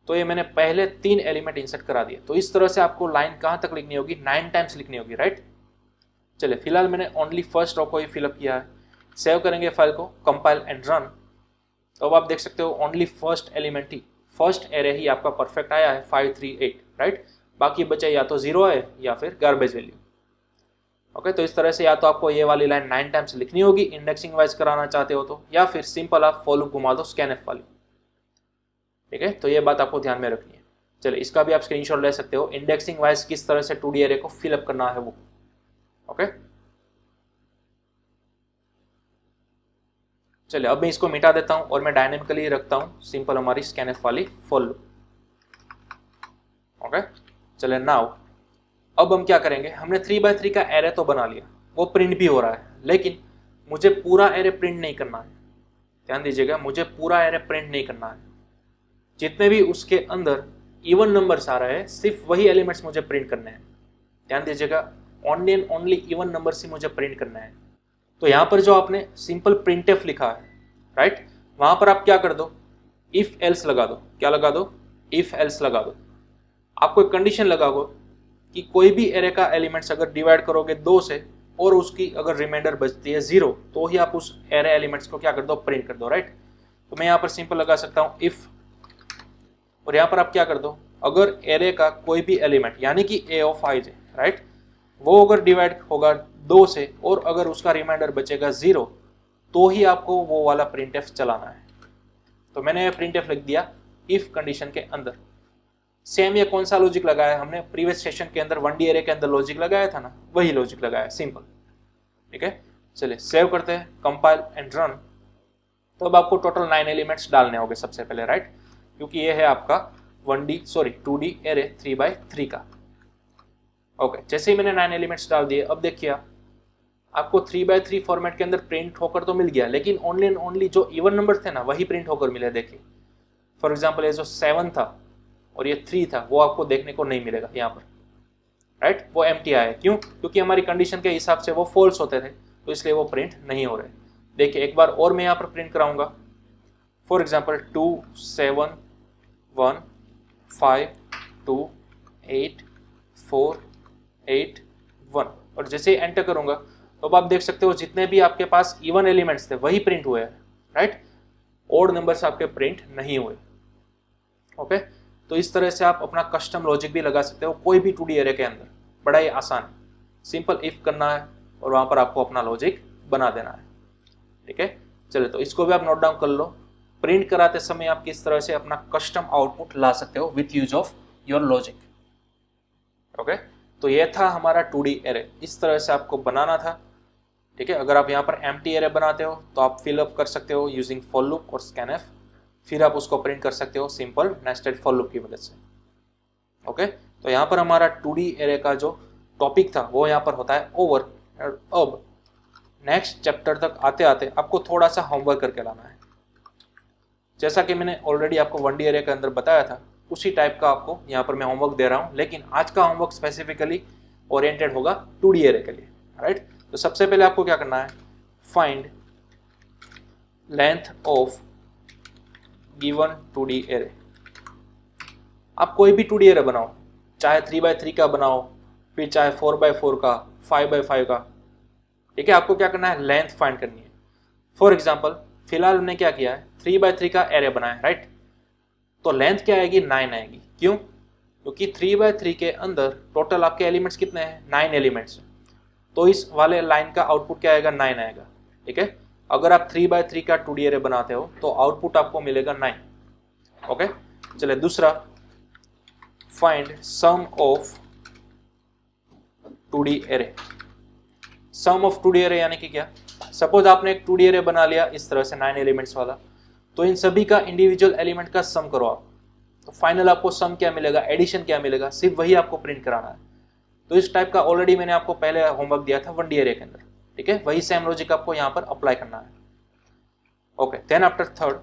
तो ये मैंने पहले 3 एलिमेंट इंसर्ट करा दिए। तो इस तरह से आपको लाइन कहाँ तक लिखनी होगी, 9 टाइम्स लिखनी होगी, राइट। चलिए फिलहाल मैंने ओनली फर्स्ट रो को ही फिलअप किया है। सेव करेंगे फाइल को, कंपाइल एंड रन। तो अब आप देख सकते हो ओनली फर्स्ट एलिमेंट ही, फर्स्ट एरे ही आपका परफेक्ट आया है 5 3 8, राइट। बाकी बचे या तो 0 है या फिर गार्बेज वैल्यू। ओके, तो इस तरह से या तो आपको ये वाली लाइन 9 टाइम्स लिखनी होगी इंडेक्सिंग वाइज कराना चाहते हो तो, या फिर सिंपल आप फॉर लूप घुमा दो स्कैनफ वाली, ठीक है। तो ये बात आपको ध्यान में रखनी है। चलिए इसका भी आप स्क्रीनशॉट ले सकते हो, इंडेक्सिंग वाइज किस तरह से 2D एरे को फिलअप करना है वो। ओके, चलिए अब मैं इसको मिटा देता हूं और मैं डायनेमिकली रखता हूं सिंपल हमारी स्कैनफ वाली फॉर लूप। ओके, चलिए नाउ अब हम क्या करेंगे, हमने 3x3 का एरे तो बना लिया, वो प्रिंट भी हो रहा है, लेकिन मुझे पूरा एरे प्रिंट नहीं करना है। ध्यान दीजिएगा, मुझे पूरा एरे प्रिंट नहीं करना है। जितने भी उसके अंदर इवन नंबर्स आ रहे हैं सिर्फ वही एलिमेंट्स मुझे प्रिंट करने हैं। ध्यान दीजिएगा, only and only even numbers ही मुझे प्रिंट करना है। तो यहाँ पर जो आपने सिंपल प्रिंटफ लिखा है, राइट, वहां पर आप क्या कर दो, इफ एल्स लगा दो। क्या लगा दो, इफ एल्स लगा दो। आपको एक कंडीशन लगा दो कि कोई भी एरे का एलिमेंट्स अगर डिवाइड करोगे 2 से और उसकी अगर रिमाइंडर बचती है 0, तो ही आप उस एरे एलिमेंट्स को क्या कर दो, प्रिंट कर दो, राइट। तो मैं यहाँ पर सिंपल लगा सकता हूँ इफ, और यहाँ पर आप क्या कर दो, अगर एरे का कोई भी एलिमेंट यानी कि a ऑफ i है, राइट, वो अगर डिवाइड होगा 2 से और अगर उसका रिमाइंडर बचेगा 0, तो ही आपको वो वाला प्रिंटफ चलाना है। तो मैंने प्रिंटफ लिख दिया इफ कंडीशन के अंदर। सेम ये कौन सा लॉजिक लगाया हमने, प्रीवियस सेशन के अंदर 1D एरे के अंदर लॉजिक लगाया था ना, वही लॉजिक लगाया, सिंपल, ठीक है। चलिए सेव करते हैं, कंपाइल एंड रन। तो अब आपको टोटल 9 एलिमेंट्स डालने होंगे सबसे पहले, राइट, क्योंकि ये है आपका 2D एरे 3x3 का। ओके, जैसे ही मैंने 9 एलिमेंट्स डाल दिए, अब देखिए आपको 3x3 फॉर्मेट के अंदर प्रिंट होकर तो मिल गया, लेकिन ओनली एंड ओनली जो इवन नंबर थे ना वही प्रिंट होकर मिले। देखिए फॉर एग्जांपल ये जो 7 था और ये 3 था वो आपको देखने को नहीं मिलेगा यहाँ पर, राइट, वो एम्प्टी आया। क्यों, क्योंकि हमारी कंडीशन के हिसाब से वो फॉल्स होते थे, तो इसलिए वो प्रिंट नहीं हो रहे। देखिए एक बार और मैं यहाँ पर प्रिंट कराऊंगा, फॉर एग्जाम्पल 2 7 1 5 2 8 4 8 1, और जैसे ही एंटर करूंगा तो अब आप देख सकते हो जितने भी आपके पास इवन एलिमेंट्स थे वही प्रिंट हुए हैं, राइट, ओड नंबर्स आपके प्रिंट नहीं हुए। ओके, तो इस तरह से आप अपना कस्टम लॉजिक भी लगा सकते हो कोई भी 2D एरे के अंदर, बड़ा ही आसान। सिंपल इफ करना है, और वहां पर आपको अपना लॉजिक बना देना है। ठीक है, चलिए तो इसको भी आप नोट डाउन कर लो। प्रिंट कराते समय आप किस तरह से अपना कस्टम आउटपुट ला सकते हो with use of your logic. Okay, तो ये था हमारा 2D एरे, इस तरह से आपको बनाना था। ठीक है, अगर आप यहाँ पर एम्प्टी एरे बनाते हो तो आप फिलअप कर सकते हो यूजिंग फॉर लूप और स्कैनएफ, फिर आप उसको प्रिंट कर सकते हो सिंपल नेस्टेड फॉर लूप की मदद से। ओके, तो यहाँ पर हमारा 2D एरे का जो टॉपिक था वो यहाँ पर होता है ओवर। अब नेक्स्ट चैप्टर तक आते आते आपको थोड़ा सा होमवर्क करके लाना है। जैसा कि मैंने ऑलरेडी आपको 1D एरे के अंदर बताया था, उसी टाइप का आपको यहाँ पर मैं होमवर्क दे रहा हूँ, लेकिन आज का होमवर्क स्पेसिफिकली ओरिएंटेड होगा 2D एरे के लिए। राइट, तो सबसे पहले आपको क्या करना है, find length of given 2D array. आप कोई भी 2D एरे बनाओ, चाहे 3x3 का बनाओ, फिर चाहे 4x4 का, 5x5 का। ठीक है, आपको क्या करना है, लेंथ फाइंड करनी है। फॉर एग्जाम्पल फिलहाल हमने क्या किया है, 3x3 का एरे बनाया है। राइट, तो लेंथ क्या आएगी, 9 आएगी। क्यों? क्योंकि 3x3 के अंदर टोटल आपके एलिमेंट्स कितने हैं, 9 एलिमेंट्स। तो इस वाले लाइन का आउटपुट क्या आएगा, 9 आएगा। ठीक है, अगर आप 3x3 का 2D एरे बनाते हो तो आउटपुट आपको मिलेगा 9। ओके, चलिए दूसरा, find sum of 2D array. Sum of 2D array यानी कि क्या, सपोज आपने एक 2D एरे बना लिया इस तरह से 9 एलिमेंट्स वाला, तो इन सभी का इंडिविजुअल एलिमेंट का सम करो आप, तो फाइनल आपको सम क्या मिलेगा, एडिशन क्या मिलेगा, सिर्फ वही आपको प्रिंट कराना है। तो इस टाइप का ऑलरेडी मैंने आपको पहले होमवर्क दिया था 1D एरे के अंदर। ठीक है, वही सेम लॉजिक आपको यहाँ पर अप्लाई करना है। Okay, then after third,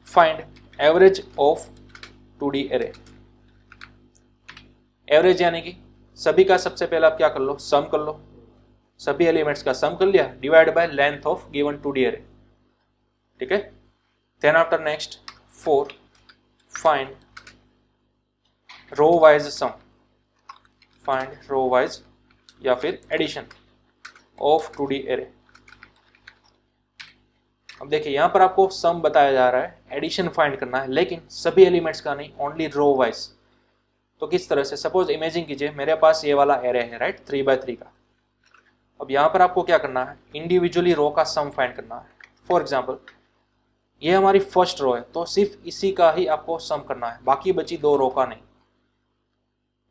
find average of 2D array. Average यानी कि सभी का सबसे पहले आप क्या कर लो, सम कर लो, सभी एलिमेंट्स का सम कर लिया, divide by length of given 2D array. ठीक है, then after next 4, find row wise sum, find row wise या फिर एडिशन ऑफ 2D एरे। अब देखिए यहाँ पर आपको सम बताया जा रहा है, एडिशन फाइंड करना है, लेकिन सभी एलिमेंट्स का नहीं, ओनली रो वाइज। तो किस तरह से, सपोज इमेजिन कीजिए मेरे पास ये वाला एरे है, राइट, 3x3 का। अब यहाँ पर आपको क्या करना है, इंडिविजुअली रो का सम फाइंड करना है। फॉर एग्जाम्पल ये हमारी फर्स्ट रो है, तो सिर्फ इसी का ही आपको सम करना है, बाकी बची 2 रो का नहीं।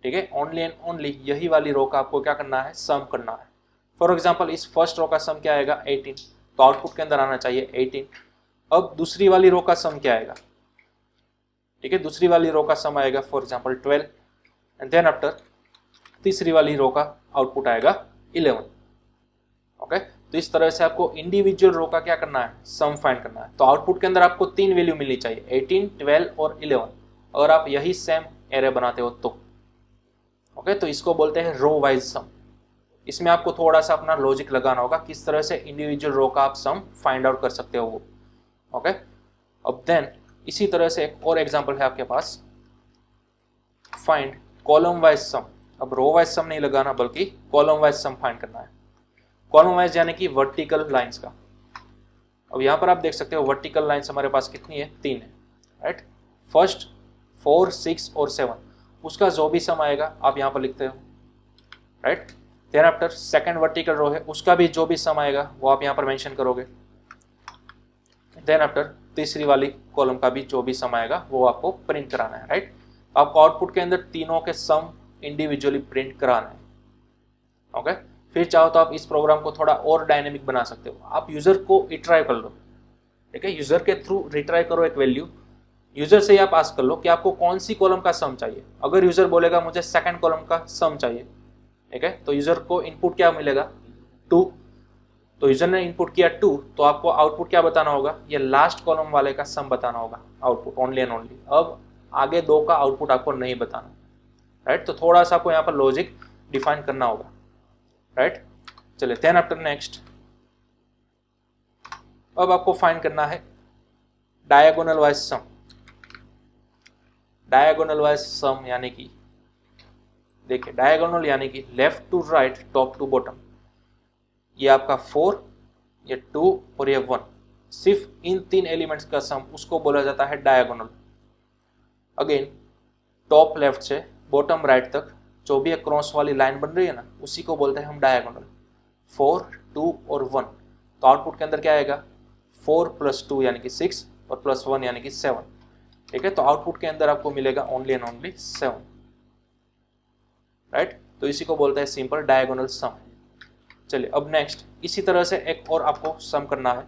ठीक है, ओनली एंड ओनली यही वाली रो का आपको क्या करना है, सम करना है। फॉर एग्जाम्पल इस फर्स्ट रो का सम क्या आएगा, 18, तो आउटपुट के अंदर आना चाहिए 18। अब दूसरी वाली रो का सम क्या आएगा, ठीक है, दूसरी वाली रो का सम आएगा for example 12, and then after तीसरी वाली रो का आउटपुट आएगा 11। ओके, तो इस तरह से आपको इंडिविजुअल रो का क्या करना है, सम फाइंड करना है। तो आउटपुट के अंदर आपको 3 वैल्यू मिलनी चाहिए, 18, 12 और 11, अगर आप यही सेम एरे बनाते हो तो। ओके, तो इसको बोलते हैं रो वाइज सम। इसमें आपको थोड़ा सा अपना लॉजिक लगाना होगा, किस तरह से इंडिविजुअल रो का आप सम फाइंड आउट कर सकते हो वो। ओके, अब देन इसी तरह से एक और एग्जांपल है आपके पास, फाइंड कॉलम वाइज सम। अब रो वाइज सम नहीं लगाना, बल्कि कॉलम वाइज सम फाइंड करना है। कॉलम वाइज यानी कि वर्टिकल लाइंस का। अब यहाँ पर आप देख सकते हो वर्टिकल लाइंस हमारे पास कितनी है, 3 है। राइट, फर्स्ट 4, 6 और 7, उसका जो भी सम आएगा आप यहाँ पर लिखते हो। Right, then after second vertical row है, उसका भी जो भी सम आएगा वो आप यहाँ पर मेंशन करोगे। देन आफ्टर तीसरी वाली कॉलम का भी जो भी सम आएगा वो आपको प्रिंट कराना है। राइट, आपको आउटपुट के अंदर तीनों के सम इंडिविजुअली प्रिंट कराना है। ओके, फिर चाहो तो आप इस प्रोग्राम को थोड़ा और डायनेमिक बना सकते हो, आप यूजर को रिट्राई कर लो। ठीक है, यूजर के थ्रू रिट्राई करो एक वैल्यू, यूजर से ही आप आस्क कर लो कि आपको कौन सी कॉलम का सम चाहिए। अगर यूजर बोलेगा मुझे सेकंड कॉलम का सम चाहिए, ठीक है, तो यूजर को इनपुट क्या मिलेगा, 2। तो यूजर ने इनपुट किया 2, तो आपको आउटपुट क्या बताना होगा, ये लास्ट कॉलम वाले का सम बताना होगा आउटपुट, ओनली एंड ओनली। अब आगे 2 का आउटपुट आपको नहीं बताना। राइट, तो थोड़ा सा आपको यहाँ पर लॉजिक डिफाइन करना होगा। राइट, चलिए देन आफ्टर नेक्स्ट, अब आपको फाइंड करना है diagonal wise sum. Diagonal wise sum यानी कि देखिए, डायगोनल यानी कि left to right, top to bottom. ये आपका 4, ये 2 और ये 1, सिर्फ इन 3 एलिमेंट्स का सम, उसको बोला जाता है डायगोनल। अगेन टॉप लेफ्ट से बॉटम राइट तक जो भी एक क्रॉस वाली लाइन बन रही है ना, उसी को बोलते हैं हम डायगोनल। 4, 2 और 1, तो आउटपुट के अंदर क्या आएगा, 4 + 2 यानी कि 6 और +1 यानी कि 7। ठीक है, तो आउटपुट के अंदर आपको मिलेगा ओनली एंड ओनली 7, राइट। तो इसी को बोलते हैं सिंपल डायगोनल सम। चलिए अब नेक्स्ट, इसी तरह से एक और आपको सम करना है,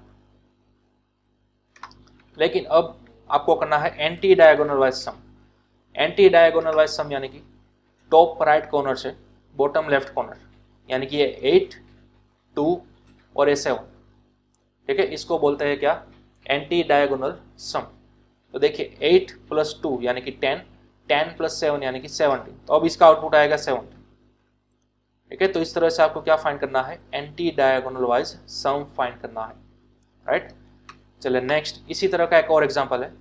लेकिन अब आपको करना है एंटी डायगोनल वाइज सम। एंटी डायगोनल वाइज सम यानी कि टॉप राइट कॉर्नर से बॉटम लेफ्ट कॉर्नर, यानी कि ये 8, 2 और ये 7। ठीक है, इसको बोलते हैं क्या, एंटी डायगोनल सम। तो देखिए 8 + 2 यानी कि 10, 10 + 7 यानी कि 17, तो अब इसका आउटपुट आएगा 17। ठीक है, तो इस तरह से आपको क्या फाइंड करना है, anti diagonal wise sum find करना है, राइट। चलिए नेक्स्ट, इसी तरह का एक और एग्जांपल है।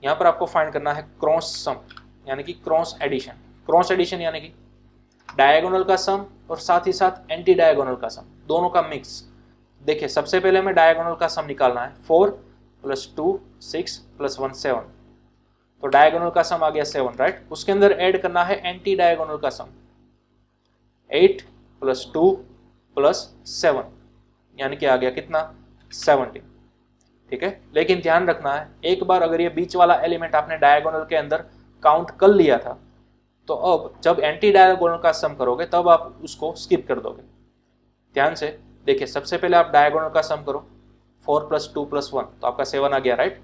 यहाँ पर आपको फाइंड करना है क्रॉस सम, यानी कि क्रॉस एडिशन। क्रॉस एडिशन यानी कि डायगोनल का सम और साथ ही साथ एंटी डायगोनल का सम, दोनों का मिक्स। देखिए सबसे पहले हमें डायगोनल का सम निकालना है, 4 + 2 6 + 1 7, तो डायगोनल का सम आ गया 7, राइट। उसके अंदर ऐड करना है एंटी डायगोनल का सम, 8 + 2 + 7 यानी कि आ गया कितना, 17। ठीक है, लेकिन ध्यान रखना है, एक बार अगर ये बीच वाला एलिमेंट आपने डायगोनल के अंदर काउंट कर लिया था, तो अब जब एंटी डायगोनल का सम करोगे तब आप उसको स्किप कर दोगे। ध्यान से देखिए, सबसे पहले आप डायगोनल का सम करो, 4 + 2 + 1, तो आपका 7 आ गया, राइट।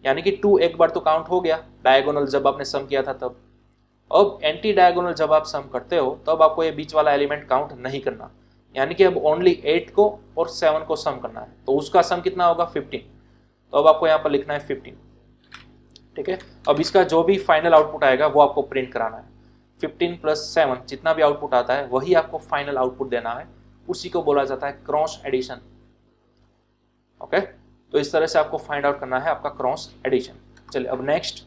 यानी कि 2 एक बार तो काउंट हो गया डायगोनल जब आपने सम किया था तब। अब एंटी डायगोनल जब आप सम करते हो तब आपको ये बीच वाला एलिमेंट काउंट नहीं करना, यानी कि अब ओनली 8 को और 7 को सम करना है, तो उसका सम कितना होगा, 15। तो अब आपको यहाँ पर लिखना है 15। ठीक है, अब इसका जो भी फाइनल आउटपुट आएगा वो आपको प्रिंट कराना है। 15 + 7 जितना भी आउटपुट आता है वही आपको फाइनल आउटपुट देना है, उसी को बोला जाता है क्रॉस एडिशन। ओके, तो इस तरह से आपको फाइंड आउट करना है आपका क्रॉस एडिशन। चलिए अब नेक्स्ट,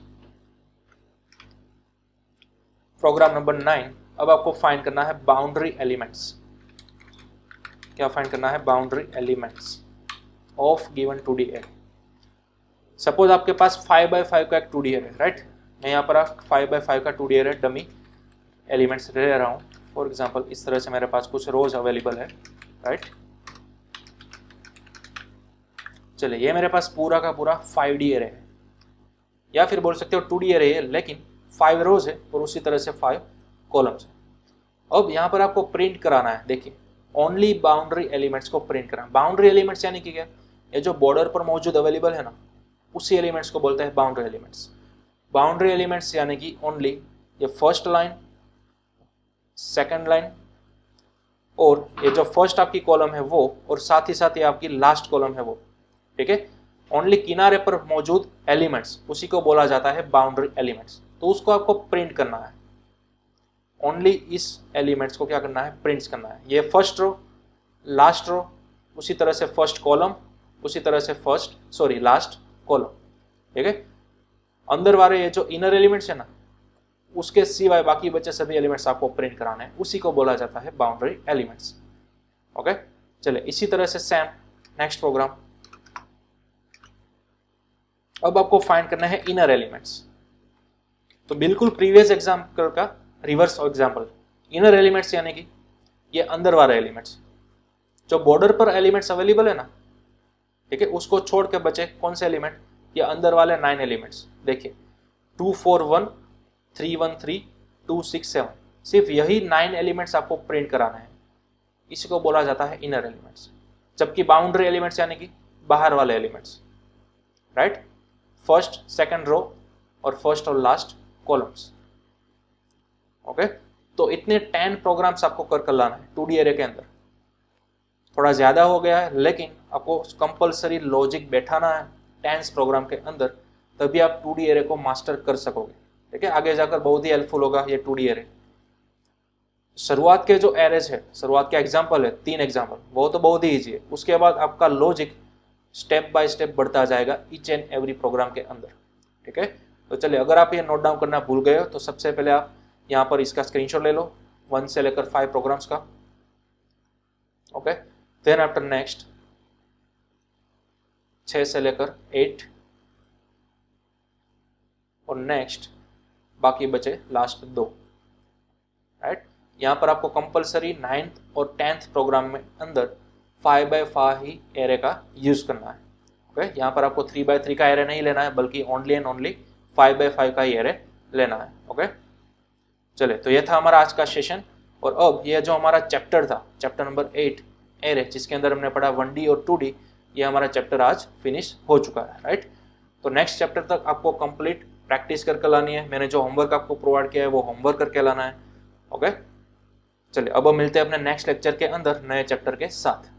प्रोग्राम नंबर 9। अब आपको फाइंड करना है बाउंड्री एलिमेंट्स। क्या फाइंड करना है, boundary elements of given 2D array. Suppose आपके पास 5x5 का एक 2D एरे है, राइट। मैं यहाँ पर 5x5 का 2D एरे डमी एलिमेंट्स ले रहा हूँ। फॉर एग्जांपल इस तरह से मेरे पास कुछ रोज अवेलेबल है, राइट। चलिए ये मेरे पास पूरा का पूरा 5D एरे है, या फिर बोल सकते हो 2D एरे है, लेकिन 5 रोज है और उसी तरह से 5 कॉलम्स है। अब यहाँ पर आपको प्रिंट कराना है, देखिए ओनली बाउंड्री एलिमेंट्स को प्रिंट कराना। बाउंड्री एलिमेंट्स यानी कि क्या, ये जो बॉर्डर पर मौजूद अवेलेबल है ना, उसी एलिमेंट्स को बोलते हैं बाउंड्री एलिमेंट्स। बाउंड्री एलिमेंट्स यानी कि ओनली ये फर्स्ट लाइन, सेकंड लाइन, और ये जो फर्स्ट आपकी कॉलम है वो, और साथ ही साथ ये आपकी लास्ट कॉलम है वो। ठीक है, ओनली किनारे पर मौजूद एलिमेंट्स, उसी को बोला जाता है बाउंड्री एलिमेंट्स। तो उसको आपको प्रिंट करना है, ओनली इस एलिमेंट्स को क्या करना है, प्रिंट करना है। ये फर्स्ट रो, लास्ट रो, उसी तरह से फर्स्ट कॉलम, उसी तरह से लास्ट कॉलम। ठीक है, अंदर वाले ये जो इनर एलिमेंट्स है ना, उसके सिवाय बाकी बचे सभी एलिमेंट्स आपको प्रिंट कराने हैं, उसी को बोला जाता है बाउंड्री एलिमेंट्स। ओके, चलिए इसी तरह से सेम नेक्स्ट प्रोग्राम। अब आपको फाइंड करना है इनर एलिमेंट्स। तो बिल्कुल प्रीवियस एग्जाम्पल का रिवर्स एग्जाम्पल। इनर एलिमेंट्स यानी कि ये अंदर वाले एलिमेंट्स, जो बॉर्डर पर एलिमेंट्स अवेलेबल है ना, ठीक है, उसको छोड़ के बचे कौन से एलिमेंट, ये अंदर वाले 9 एलिमेंट्स। देखिए 2 4 1 3 1 3 2 6 7, सिर्फ यही 9 एलिमेंट्स आपको प्रिंट कराना है, इसी को बोला जाता है इनर एलिमेंट्स। जबकि बाउंड्री एलिमेंट्स यानी कि बाहर वाले elements, right, first second row और फर्स्ट और लास्ट कॉलम्स। ओके, तो इतने 10 प्रोग्राम्स आपको कर लाना है 2D एरे के अंदर। थोड़ा ज़्यादा हो गया है, लेकिन आपको कंपलसरी लॉजिक बैठाना है 10 प्रोग्राम के अंदर, तभी आप 2D एरे को मास्टर कर सकोगे। ठीक है, आगे जाकर बहुत ही हेल्पफुल होगा ये 2D एरे। शुरुआत के जो एरेज है, शुरुआत के एग्जाम्पल है 3 एग्जाम्पल, वो तो बहुत ही ईजी है। उसके बाद आपका लॉजिक स्टेप बाय स्टेप बढ़ता जाएगा ईच एंड एवरी प्रोग्राम के अंदर। ठीक है, तो चलिए अगर आप ये नोट डाउन करना भूल गए हो तो सबसे पहले आप यहाँ पर इसका स्क्रीनशॉट ले लो, 1 से लेकर 5 प्रोग्राम्स का। ओके, देन आफ्टर नेक्स्ट 6 से लेकर 8, और नेक्स्ट बाकी बचे लास्ट 2, राइट। यहाँ पर आपको कंपलसरी 9th और 10th प्रोग्राम में अंदर 5x5 ही एरे का यूज करना है। ओके, यहाँ पर आपको 3x3 का एरे नहीं लेना है, बल्कि ओनली एंड ओनली 5x5 का ही एरे लेना है। ओके, चले, तो ये था हमारा आज का सेशन। और अब ये जो हमारा चैप्टर था, चैप्टर नंबर 8 एरे, जिसके अंदर हमने पढ़ा 1D और 2D, ये हमारा चैप्टर आज फिनिश हो चुका है, राइट। तो नेक्स्ट चैप्टर तक आपको कंप्लीट प्रैक्टिस करके लानी है। मैंने जो होमवर्क आपको प्रोवाइड किया है वो होमवर्क करके लाना है। ओके, चलिए अब मिलते हैं अपने नेक्स्ट लेक्चर के अंदर नए चैप्टर के साथ।